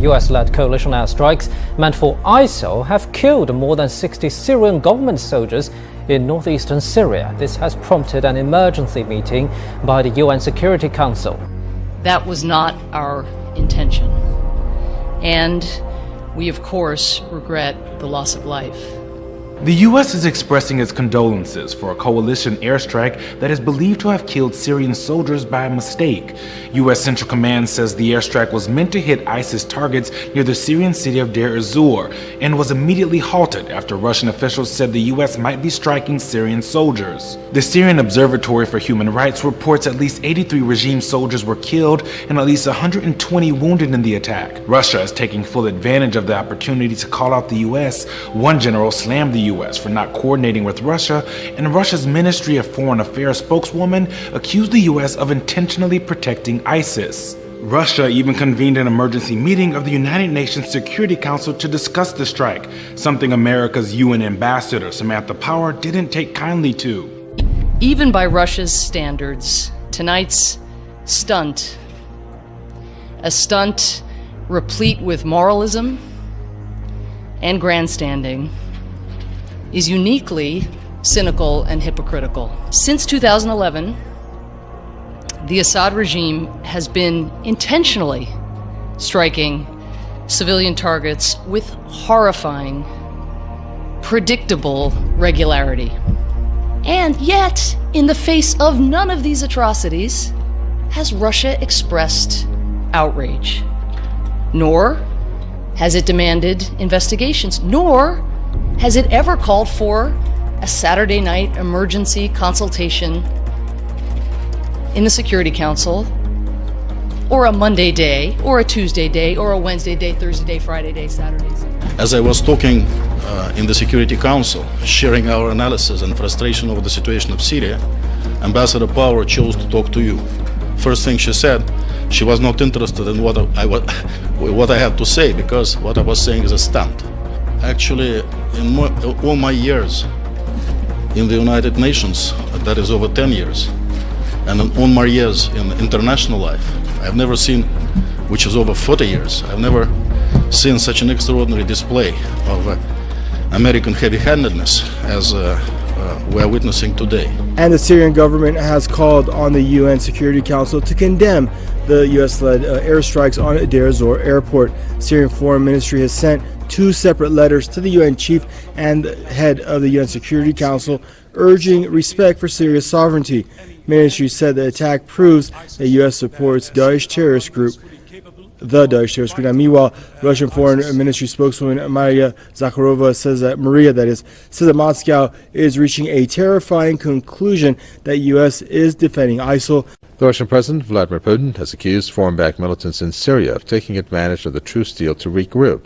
US-led coalition airstrikes meant for ISIL have killed more than 60 Syrian government soldiers in northeastern Syria. This has prompted an emergency meeting by the UN Security Council. That was not our intention. And we, of course, regret the loss of life. The U.S. is expressing its condolences for a coalition airstrike that is believed to have killed Syrian soldiers by mistake. U.S. Central Command says the airstrike was meant to hit ISIS targets near the Syrian city of Deir ez-Zor and was immediately halted after Russian officials said the U.S. might be striking Syrian soldiers. The Syrian Observatory for Human Rights reports at least 83 regime soldiers were killed and at least 120 wounded in the attack. Russia is taking full advantage of the opportunity to call out the U.S. One general slammed the U.S. for not coordinating with Russia, and Russia's Ministry of Foreign Affairs spokeswoman accused the U.S. of intentionally protecting ISIS. Russia even convened an emergency meeting of the United Nations Security Council to discuss the strike, something America's UN ambassador Samantha Power didn't take kindly to. Even by Russia's standards, tonight's stunt, a stunt replete with moralism and grandstanding, is uniquely cynical and hypocritical. Since 2011, the Assad regime has been intentionally striking civilian targets with horrifying, predictable regularity. And yet, in the face of none of these atrocities, has Russia expressed outrage. Nor has it demanded investigations, nor has it ever called for a Saturday night emergency consultation in the Security Council, or a Monday day, or a Tuesday day, or a Wednesday day, Thursday day, Friday day, Saturdays. As I was talking in the Security Council, sharing our analysis and frustration over the situation of Syria, Ambassador Power chose to talk to you. First thing she said, she was not interested in what I had to say, because what I was saying is a stunt. Actually, in all my years in the United Nations, that is over 10 years, and in all my years in international life, I've never seen, which is over 40 years, I've never seen such an extraordinary display of American heavy-handedness as we're witnessing today. And the Syrian government has called on the UN Security Council to condemn the US-led airstrikes on Deir ez-Zor airport. Syrian Foreign Ministry has sent 2 separate letters to the UN chief and head of the UN Security Council urging respect for Syria's sovereignty. Ministry said the attack proves that U.S. supports Daesh terrorist group, the Daesh terrorist group. Now, meanwhile, Russian Foreign Ministry spokeswoman Maria Zakharova says that Moscow is reaching a terrifying conclusion that U.S. is defending ISIL. The Russian President Vladimir Putin has accused foreign-backed militants in Syria of taking advantage of the truce deal to regroup.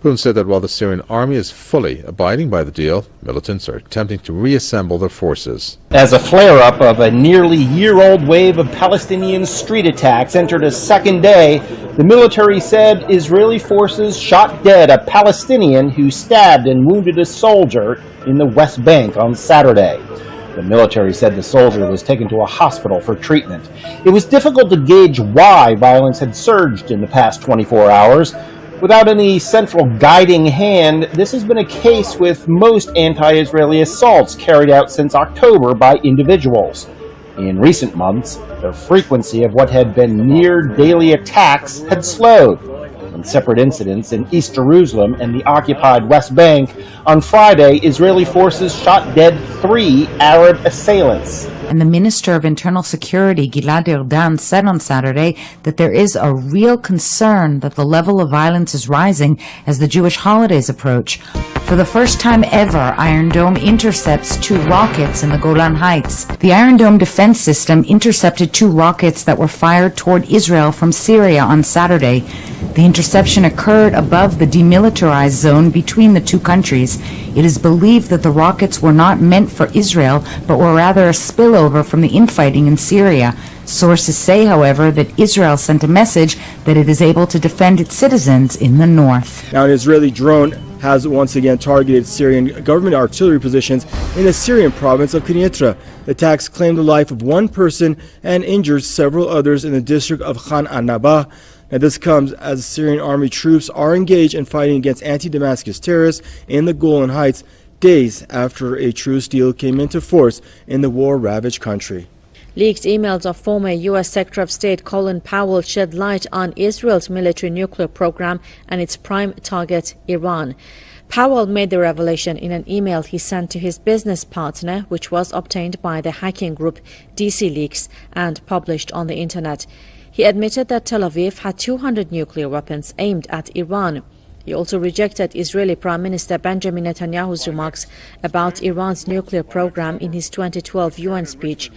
Putin said that while the Syrian army is fully abiding by the deal, militants are attempting to reassemble their forces. As a flare-up of a nearly year-old wave of Palestinian street attacks entered a second day, the military said Israeli forces shot dead a Palestinian who stabbed and wounded a soldier in the West Bank on Saturday. The military said the soldier was taken to a hospital for treatment. It was difficult to gauge why violence had surged in the past 24 hours. Without any central guiding hand, this has been a case with most anti-Israeli assaults carried out since October by individuals. In recent months, the frequency of what had been near daily attacks had slowed. In separate incidents in East Jerusalem and the occupied West Bank, on Friday, Israeli forces shot dead 3 Arab assailants. And the Minister of Internal Security, Gilad Erdan, said on Saturday that there is a real concern that the level of violence is rising as the Jewish holidays approach. For the first time ever, Iron Dome intercepts 2 rockets in the Golan Heights. The Iron Dome defense system intercepted 2 rockets that were fired toward Israel from Syria on Saturday. The interception occurred above the demilitarized zone between the 2 countries. It is believed that the rockets were not meant for Israel, but were rather a spillover from the infighting in Syria. Sources say, however, that Israel sent a message that it is able to defend its citizens in the north. Now, an Israeli drone has once again targeted Syrian government artillery positions in the Syrian province of Quneitra. The attacks claimed the life of 1 person and injured several others in the district of Khan Anaba. Now, this comes as the Syrian army troops are engaged in fighting against anti-Damascus terrorists in the Golan Heights, days after a truce deal came into force in the war-ravaged country. Leaked emails of former U.S. Secretary of State Colin Powell shed light on Israel's military nuclear program and its prime target, Iran. Powell made the revelation in an email he sent to his business partner, which was obtained by the hacking group DC Leaks and published on the internet. He admitted that Tel Aviv had 200 nuclear weapons aimed at Iran. He also rejected Israeli Prime Minister Benjamin Netanyahu's remarks about Iran's nuclear program in his 2012 UN speech.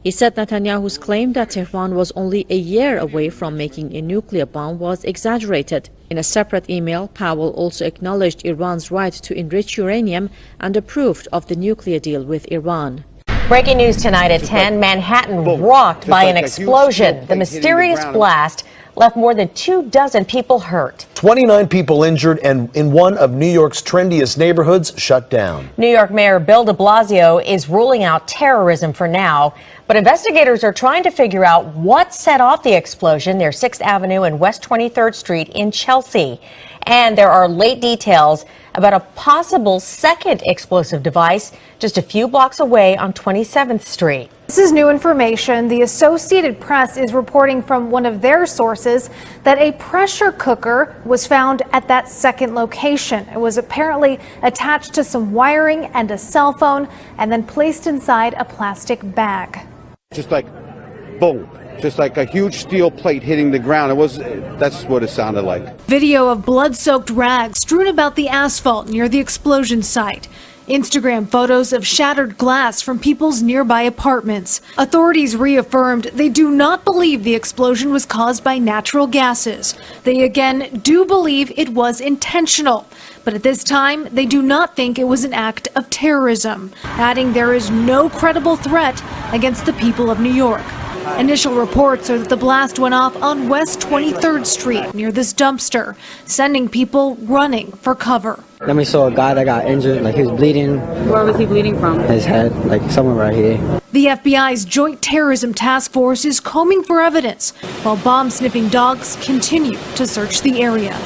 He said Netanyahu's claim that Tehran was only a year away from making a nuclear bomb was exaggerated. In a separate email, Powell also acknowledged Iran's right to enrich uranium and approved of the nuclear deal with Iran. Breaking news tonight at 10, Manhattan rocked by an explosion. The mysterious blast left more than 24 people hurt. 29 people injured and in one of New York's trendiest neighborhoods shut down. New York Mayor Bill de Blasio is ruling out terrorism for now, but investigators are trying to figure out what set off the explosion near 6th Avenue and West 23rd Street in Chelsea. And there are late details about a possible second explosive device just a few blocks away on 27th Street. This is new information. The Associated Press is reporting from one of their sources that a pressure cooker was found at that second location. It was apparently attached to some wiring and a cell phone and then placed inside a plastic bag. Just like boom. Just like a huge steel plate hitting the ground. That's what it sounded like. Video of blood-soaked rags strewn about the asphalt near the explosion site. Instagram photos of shattered glass from people's nearby apartments. Authorities reaffirmed they do not believe the explosion was caused by natural gases. They again do believe it was intentional. But at this time, they do not think it was an act of terrorism, adding there is no credible threat against the people of New York. Initial reports are that the blast went off on West 23rd Street near this dumpster, sending people running for cover. Then we saw a guy that got injured, like he was bleeding. Where was he bleeding from? His head, like somewhere right here. The FBI's Joint Terrorism Task Force is combing for evidence, while bomb-sniffing dogs continue to search the area.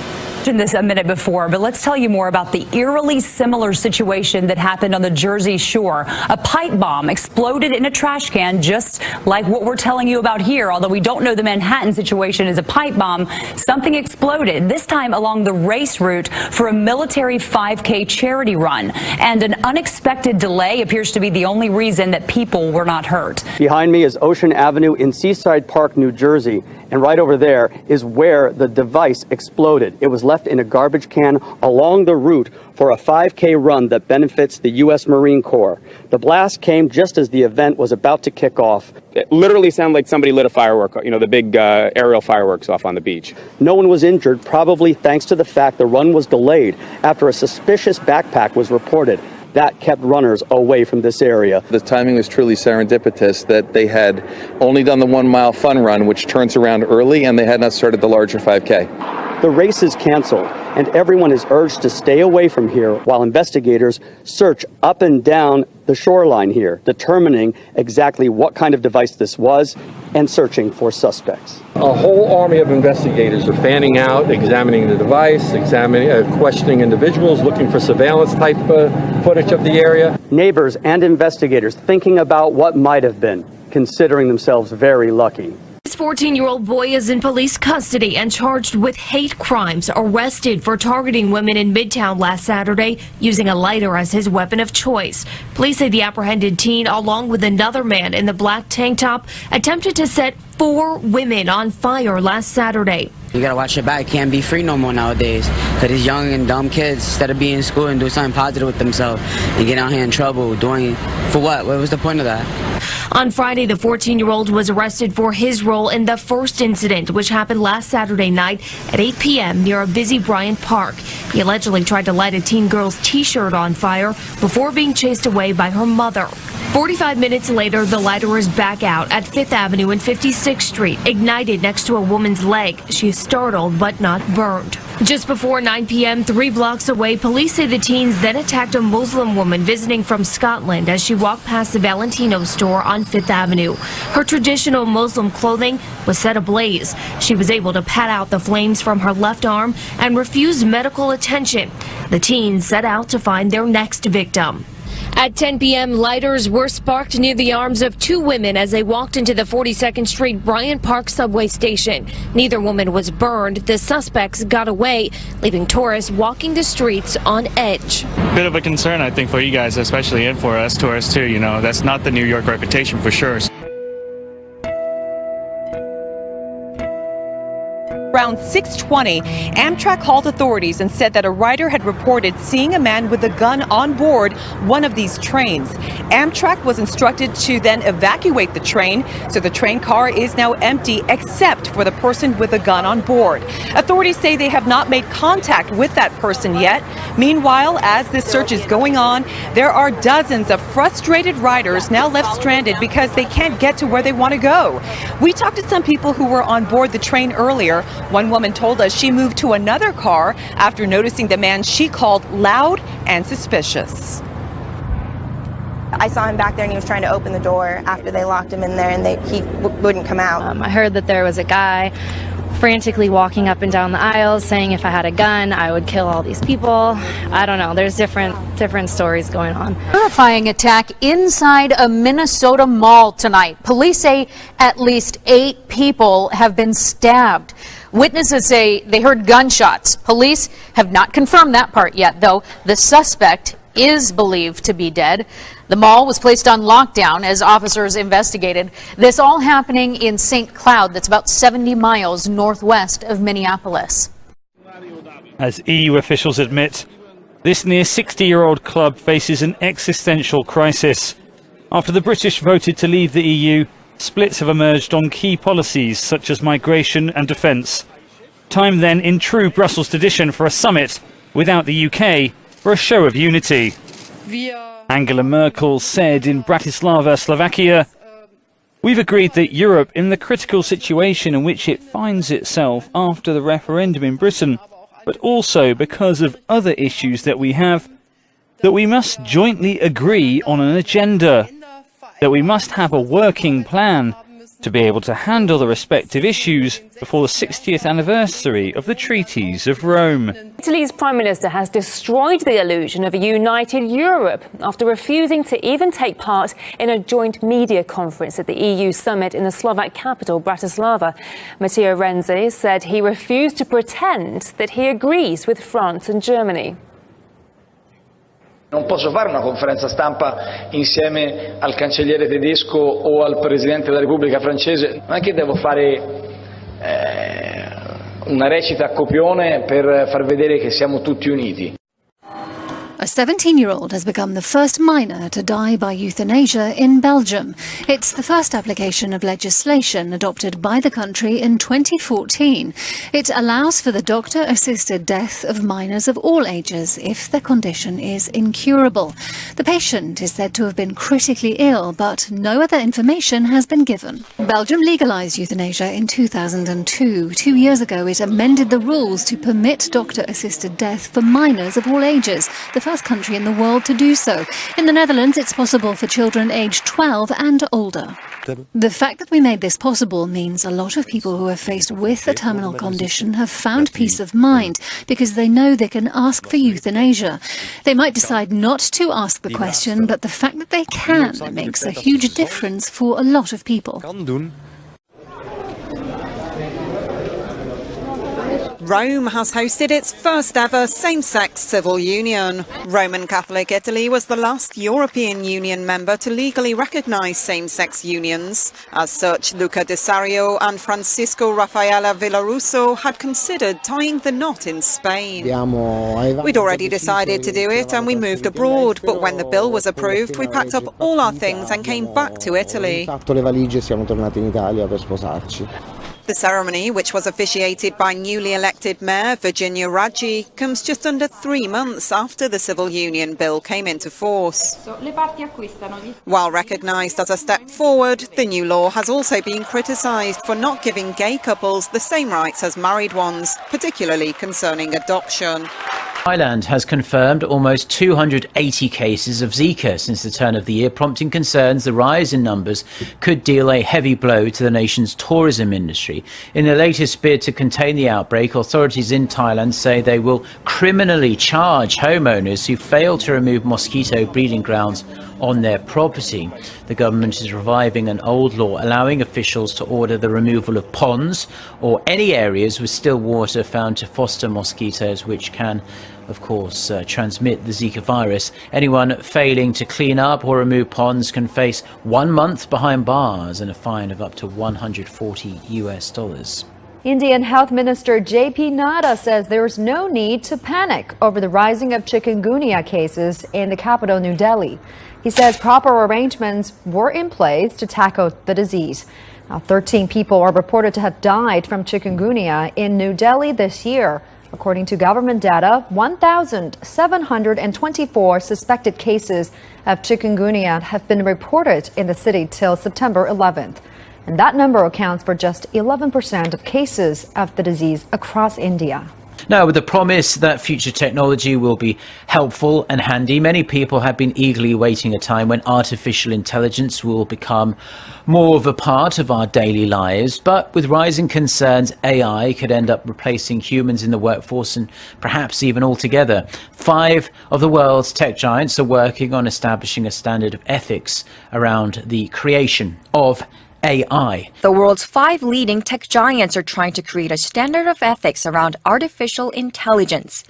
This a minute before, but let's tell you more about the eerily similar situation that happened on the Jersey Shore. A pipe bomb exploded in a trash can, just like what we're telling you about here. Although we don't know the Manhattan situation is a pipe bomb, something exploded, this time along the race route for a military 5K charity run. And an unexpected delay appears to be the only reason that people were not hurt. Behind me is Ocean Avenue in Seaside Park, New Jersey. And right over there is where the device exploded. It was left in a garbage can along the route for a 5K run that benefits the U.S. Marine Corps. The blast came just as the event was about to kick off. It literally sounded like somebody lit a firework, the big aerial fireworks off on the beach. No one was injured, probably thanks to the fact the run was delayed after a suspicious backpack was reported. That kept runners away from this area. The timing was truly serendipitous that they had only done the 1 mile fun run, which turns around early, and they had not started the larger 5K. The race is canceled, and everyone is urged to stay away from here while investigators search up and down the shoreline here, determining exactly what kind of device this was and searching for suspects. A whole army of investigators are fanning out, examining the device, questioning individuals, looking for surveillance type footage of the area. Neighbors and investigators thinking about what might have been, considering themselves very lucky. This 14-year-old boy is in police custody and charged with hate crimes, arrested for targeting women in Midtown last Saturday using a lighter as his weapon of choice. Police say the apprehended teen, along with another man in the black tank top, attempted to set 4 women on fire last Saturday. You gotta watch your back. Can't be free no more nowadays. Cause these young and dumb kids, instead of being in school and do something positive with themselves, they get out here in trouble doing for what? What was the point of that? On Friday, the 14-year-old was arrested for his role in the first incident, which happened last Saturday night at 8 p.m. near a busy Bryant Park. He allegedly tried to light a teen girl's T-shirt on fire before being chased away by her mother. 45 minutes later, the lighter is back out at 5th Avenue and 56th Street, ignited next to a woman's leg. She is startled but not burned. Just before 9 p.m., 3 blocks away, police say the teens then attacked a Muslim woman visiting from Scotland as she walked past the Valentino store on 5th Avenue. Her traditional Muslim clothing was set ablaze. She was able to pat out the flames from her left arm and refused medical attention. The teens set out to find their next victim. At 10 p.m., lighters were sparked near the arms of 2 women as they walked into the 42nd Street Bryant Park subway station. Neither woman was burned. The suspects got away, leaving tourists walking the streets on edge. Bit of a concern, I think, for you guys, especially, and for us tourists, too. You know, that's not the New York reputation for sure. Around 6:20, Amtrak called authorities and said that a rider had reported seeing a man with a gun on board one of these trains. Amtrak was instructed to then evacuate the train, so the train car is now empty except for the person with a gun on board. Authorities say they have not made contact with that person yet. Meanwhile, as this search is going on, there are dozens of frustrated riders now left stranded because they can't get to where they want to go. We talked to some people who were on board the train earlier. One woman told us she moved to another car after noticing the man she called loud and suspicious. I saw him back there and he was trying to open the door after they locked him in there and he wouldn't come out. I heard that there was a guy frantically walking up and down the aisles saying if I had a gun, I would kill all these people. I don't know. There's different stories going on. Horrifying attack inside a Minnesota mall tonight. Police say at least 8 people have been stabbed. Witnesses say they heard gunshots. Police have not confirmed that part yet, though. The suspect is believed to be dead. The mall was placed on lockdown as officers investigated. This all happening in St. Cloud, that's about 70 miles northwest of Minneapolis. As EU officials admit, this near 60-year-old club faces an existential crisis. After the British voted to leave the EU, splits have emerged on key policies such as migration and defence. Time then, in true Brussels tradition, for a summit without the UK for a show of unity. Angela Merkel said in Bratislava, Slovakia, "We've agreed that Europe, in the critical situation in which it finds itself after the referendum in Britain, but also because of other issues that we have, that we must jointly agree on an agenda, that we must have a working plan to be able to handle the respective issues before the 60th anniversary of the Treaties of Rome." Italy's Prime Minister has destroyed the illusion of a united Europe after refusing to even take part in a joint media conference at the EU summit in the Slovak capital, Bratislava. Matteo Renzi said he refused to pretend that he agrees with France and Germany. Non posso fare una conferenza stampa insieme al cancelliere tedesco o al presidente della Repubblica francese, non è che devo fare una recita a copione per far vedere che siamo tutti uniti. A 17-year-old has become the first minor to die by euthanasia in Belgium. It's the first application of legislation adopted by the country in 2014. It allows for the doctor-assisted death of minors of all ages if their condition is incurable. The patient is said to have been critically ill, but no other information has been given. Belgium legalized euthanasia in 2002. 2 years ago, it amended the rules to permit doctor-assisted death for minors of all ages, the first country in the world to do so. In the Netherlands, it's possible for children aged 12 and older. The fact that we made this possible means a lot of people who are faced with a terminal condition have found peace of mind because they know they can ask for euthanasia. They might decide not to ask the question, but the fact that they can makes a huge difference for a lot of people. Rome has hosted its first ever same-sex civil union. Roman Catholic Italy was the last European Union member to legally recognise same-sex unions. As such, Luca De Sario and Francisco Raffaella Villarusso had considered tying the knot in Spain. We'd already decided to do it and we moved abroad, but when the bill was approved, we packed up all our things and came back to Italy. The ceremony, which was officiated by newly elected Mayor Virginia Raggi, comes just under 3 months after the Civil Union Bill came into force. While recognised as a step forward, the new law has also been criticised for not giving gay couples the same rights as married ones, particularly concerning adoption. Thailand has confirmed almost 280 cases of Zika since the turn of the year, prompting concerns the rise in numbers could deal a heavy blow to the nation's tourism industry. In the latest bid to contain the outbreak, authorities in Thailand say they will criminally charge homeowners who fail to remove mosquito breeding grounds on their property. The government is reviving an old law allowing officials to order the removal of ponds or any areas with still water found to foster mosquitoes, which can, of course, transmit the Zika virus. Anyone failing to clean up or remove ponds can face 1 month behind bars and a fine of up to $140. Indian Health Minister J.P. Nadda says there is no need to panic over the rising of chikungunya cases in the capital, New Delhi. He says proper arrangements were in place to tackle the disease. Now, 13 people are reported to have died from chikungunya in New Delhi this year. According to government data, 1,724 suspected cases of chikungunya have been reported in the city till September 11th. And that number accounts for just 11% of cases of the disease across India. Now, with the promise that future technology will be helpful and handy, many people have been eagerly waiting a time when artificial intelligence will become more of a part of our daily lives. But with rising concerns, AI could end up replacing humans in the workforce and perhaps even altogether. 5 of the world's tech giants are working on establishing a standard of ethics around the creation of AI. The world's 5 leading tech giants are trying to create a standard of ethics around artificial intelligence.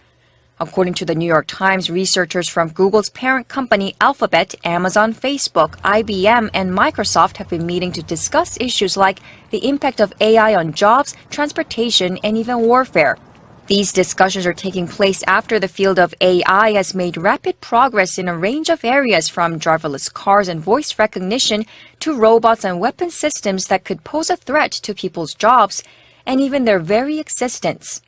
According to the New York Times, researchers from Google's parent company Alphabet, Amazon, Facebook, IBM, and Microsoft have been meeting to discuss issues like the impact of AI on jobs, transportation, and even warfare. These discussions are taking place after the field of AI has made rapid progress in a range of areas, from driverless cars and voice recognition to robots and weapon systems that could pose a threat to people's jobs and even their very existence.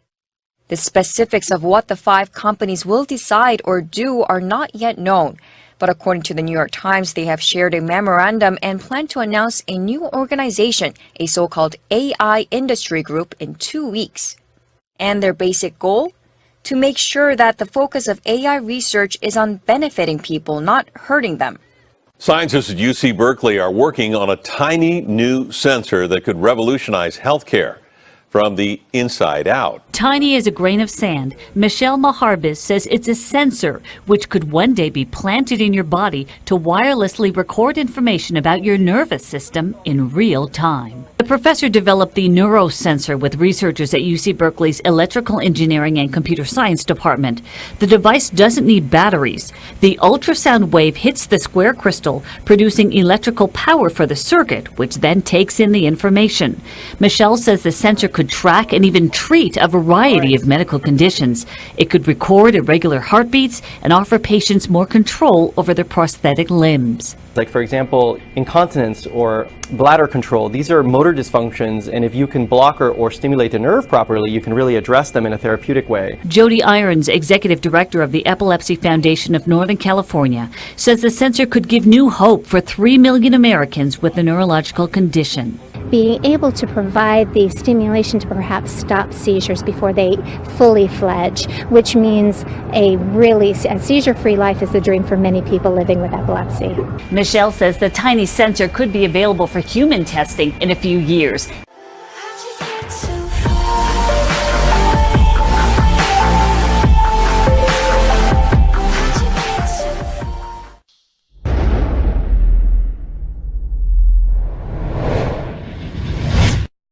The specifics of what the 5 companies will decide or do are not yet known, but according to the New York Times, they have shared a memorandum and plan to announce a new organization, a so-called AI industry group, in 2 weeks. And their basic goal? To make sure that the focus of AI research is on benefiting people, not hurting them. Scientists at UC Berkeley are working on a tiny new sensor that could revolutionize healthcare from the inside out. Tiny as a grain of sand, Michelle Maharbis says it's a sensor which could one day be planted in your body to wirelessly record information about your nervous system in real time. The professor developed the neurosensor with researchers at UC Berkeley's Electrical Engineering and Computer Science department. The device doesn't need batteries. The ultrasound wave hits the square crystal, producing electrical power for the circuit, which then takes in the information. Michelle says the sensor could track and even treat a variety of medical conditions. It could record irregular heartbeats and offer patients more control over their prosthetic limbs. Like, for example, incontinence or bladder control. These are motor dysfunctions, and if you can block or stimulate the nerve properly, you can really address them in a therapeutic way. Jody Irons, executive director of the Epilepsy Foundation of Northern California, says the sensor could give new hope for 3 million Americans with a neurological condition. Being able to provide the stimulation to perhaps stop seizures before they fully fledge, which means a seizure-free life is the dream for many people living with epilepsy. Michelle says the tiny sensor could be available for human testing in a few years.